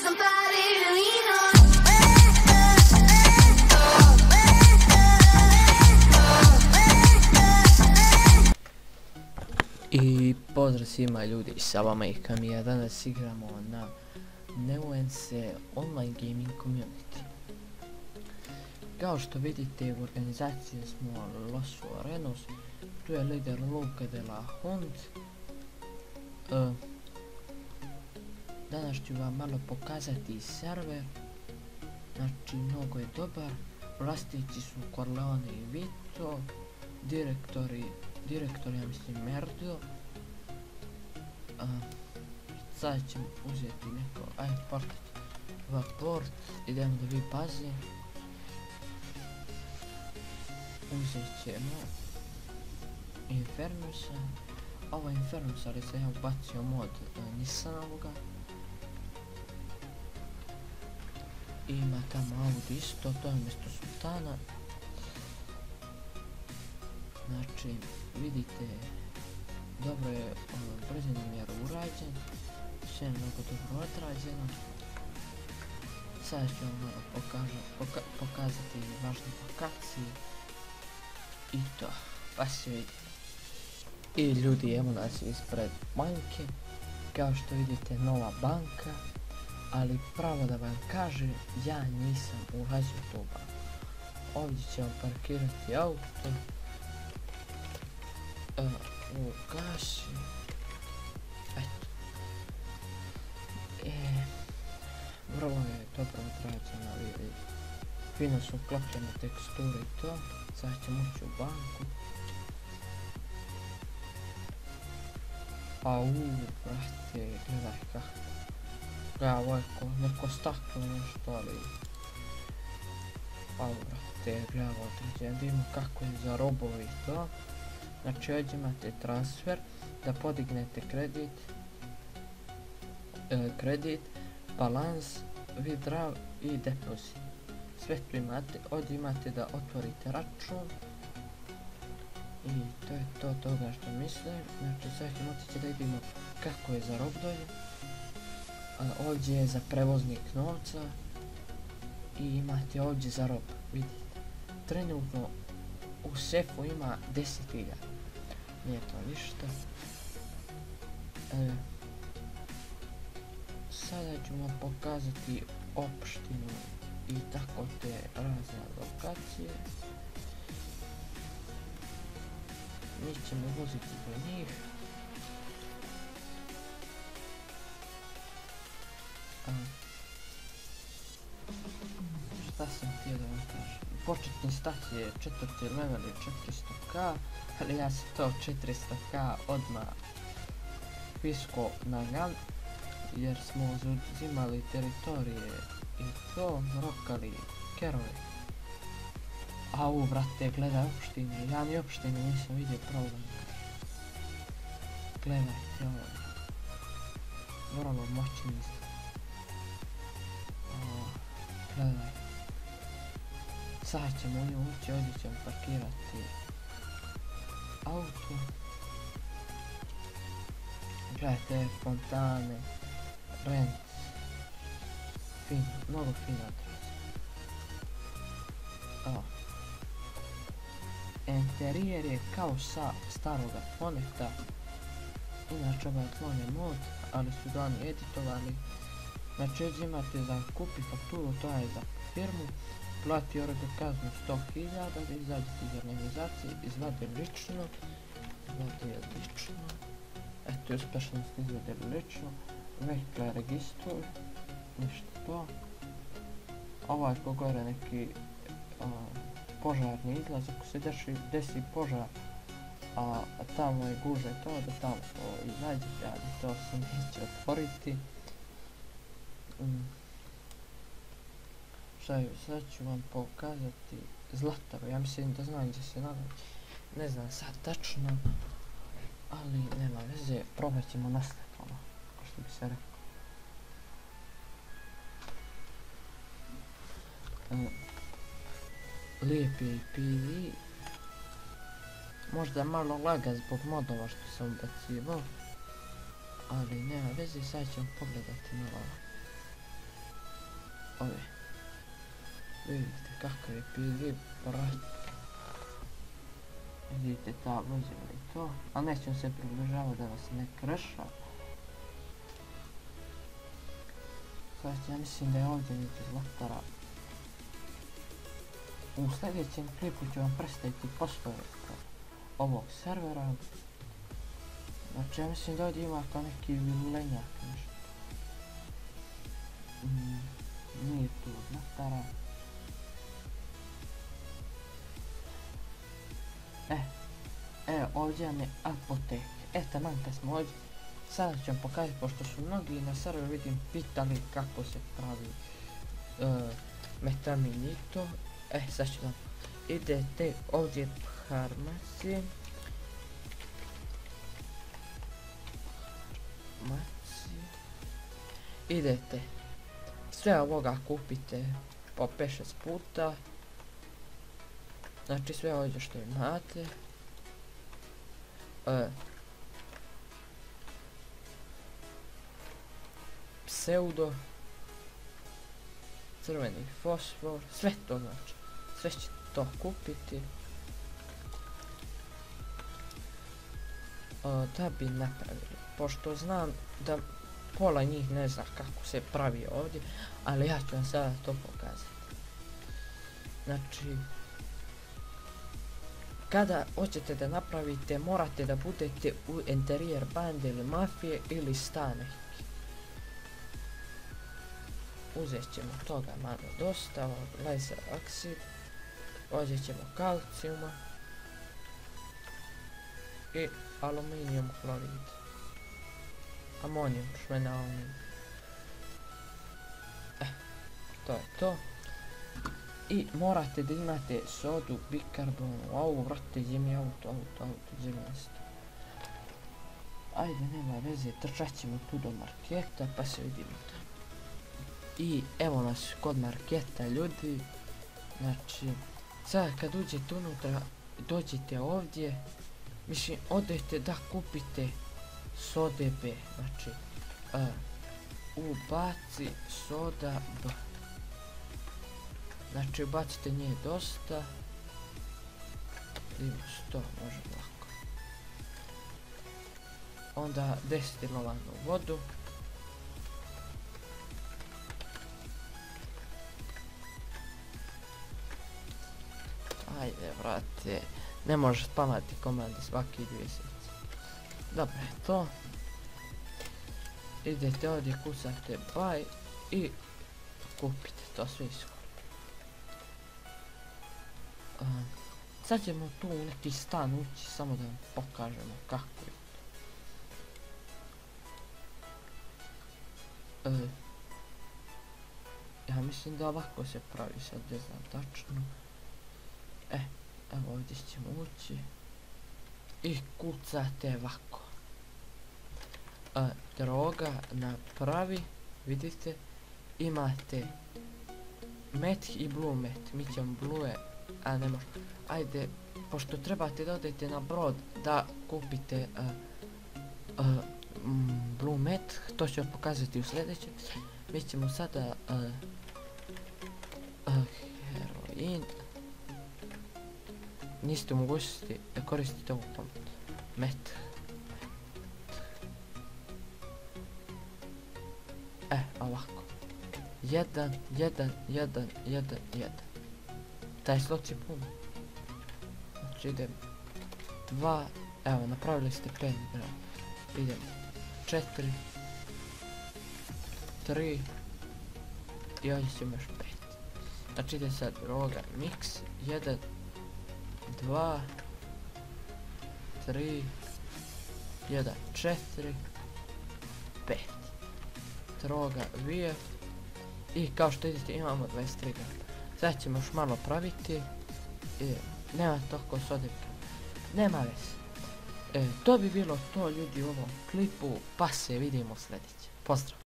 somebody to lean on. I pozdrav svima ljudi, sa vama je Kamija. Danas igramo na Nuance online gaming community. Kao što vidite, u organizaciji smo Los Forenos, tu je lider Luka de la Hunt. Danas ću vam malo pokazati server, znači mnogo je dobar, vlasnici su Corleone i Vito, direktor ja mislim Merdo. Sad ćemo uzeti neko, ajde port, idemo da vi baze. Uzet ćemo Infernusa, ovo je Infernus, ali sam ja ubacio mod, nisam ovoga. Ima tamo Audi isto, to je umjesto Sultana. Znači, vidite, dobro je brzina mjera urađen, sve je mnogo dobro odrađeno. Sada ću vam malo pokazati važne lokacije i to, pa se vidi. I ljudi, evo nas ispred banke, kao što vidite nova banka, ali pravo da vam kažem, ja nisam ulazio u tu banku. Ovdje ćemo parkirati auto. Ugasi. Eto. Vrlo je dobro odrađeno, vidi. Fino su uklopljene teksture i to. Sad ćemo ući u banku. Brate, gledaj kako. Ja, ovo je neko staklo nešto, ali... brate, gledaj određen, vidimo kako je za robove i to. Znači ovdje imate transfer, da podignete kredit, balans, withdraw i deposit. Sve tu imate, ovdje imate da otvorite račun. I to je to toga što mislim. Znači sad ćemo otići da vidimo kako je za robdoje. Ovdje je za prevoznik novca. I imate ovdje za rob, vidite. Trenutno u sefu ima 10.000. Nije to ništa. Sada ću vam pokazati opštinu i tako te razne lokacije. Mi ćemo voziti do njih. Šta sam htio da vam kažem? Početni stat je 4. level i 400k, ali ja sam to 400k odmah pisko na gun, jer smo uzimali teritorije i to, rokali kerove. Brate, gledaj opštine, ja ni opštine nisam vidio problem. Gledajte ovo. Vrlo moćni ste. Gledaj. Sad ćemo ući, ovdje ćemo parkirati auto. Gledajte, fontane, rent. Fino, mnogo fino odrađeno. Interijer je kao sa staroga Foneta. Inače ovaj klon je mod, ali su ga oni editovali. Znači ovdje imate za kupi fakturu, to je za firmu. Plati orga kaznu 100.000, da izađete iz organizacije, izvade lično. Eto, uspješno ste izvadili lično. Vehikle registruj, ništa to. Ovaj ko gore neki požarni izlaz, ako se desi požar, a tamo je guže to, da tamo izađete, ali to se neće otvoriti. Sad ću vam pokazati Zlataru, ja mislim da znam gdje se nalazi, ne znam sad tačno, ali nema veze, probat ćemo nastaviti ono, kao što bi se rekao. Lijep je i PV, možda malo laga zbog modova što sam ubacivao, ali nema veze, sad ćemo pogledati malo. ove. Vidite kakav je pidljiv brat. Vidite ta vozila i to, ali nećemo se približavati da vas ne krša. Sad ja mislim da je ovdje vidite zlatara. U sljedećem klipu ću vam predstaviti poslove ovog servera. Znači ja mislim da ovdje ima kao neki vilenjak nešto. Nije tu zlatara. Ovdje vam je apotek. Taman kad smo ovdje. Sada ću vam pokazati, pošto su mnogi na serveru vidim pitali kako se pravi metamin i to. Sad ću vam. Idete ovdje farmacije. Idete. Sve ovoga kupite po 5-6 puta. Znači sve ovdje što imate. Pseudo, crveni fosfor, sve to znači, sve ćete to kupiti da bi napravili, pošto znam da pola njih ne zna kako se pravi ovdje, ali ja ću vam sada to pokazati. Znači, kada hoćete da napravite, morate da budete u interijer bande ili mafije ili stane. Uzet ćemo toga malo dosta, laser oksid, uzet ćemo kalcijuma i aluminijum hlorid, amonijum, šmenaonijum. To je to. I morate da imate sodu, bikarbonu, ovu vrate zimi auto, zimi isto. Ajde, nema veze, trčat ćemo tu do marketa pa se vidimo tamo. I evo nas kod marketa ljudi. Znači, sad kad uđete unutra, dođete ovdje, mislim, odete da kupite sode B, znači, ubaci soda B. Znači, ubacite nje dosta, vidimo 100, može lako. Onda destilovanu vodu. Ajde, vrate, ne možeš spamati komande svaki 2 seci. Dobro je to. Idete ovdje, kucate buy i kupite to sve iskoro. Sad ćemo tu u neki stan ući, samo da vam pokažemo kako je to. Ja mislim da ovako se pravi, sad ne znam tačno. Evo ovdje ćemo ući i kucate ovako. Droga napravi, vidite, imate meth i blue meth, mi ćemo blue, a ne može. Ajde, pošto trebate da odete na brod da kupite blue meth, to ću vam pokazati u sljedećem. Mi ćemo sada heroin. Niste u mogućnosti da koristite ovu pomoć. Met. Ovako. 1, 1, 1, 1, 1. Taj slot je puno. Znači idem 2, evo napravili ste 5 grama. Idem 4, 3 i ovdje ćemo još 5. Znači ide sad droga mix 1, 2, 3, 1, 4, 5. Droga VF. I kao što vidite imamo 23 grama. Sad ćemo još malo praviti. Nema toliko sode. Nema veze. To bi bilo to ljudi u ovom klipu. Pa se vidimo sljedeće. Pozdrav.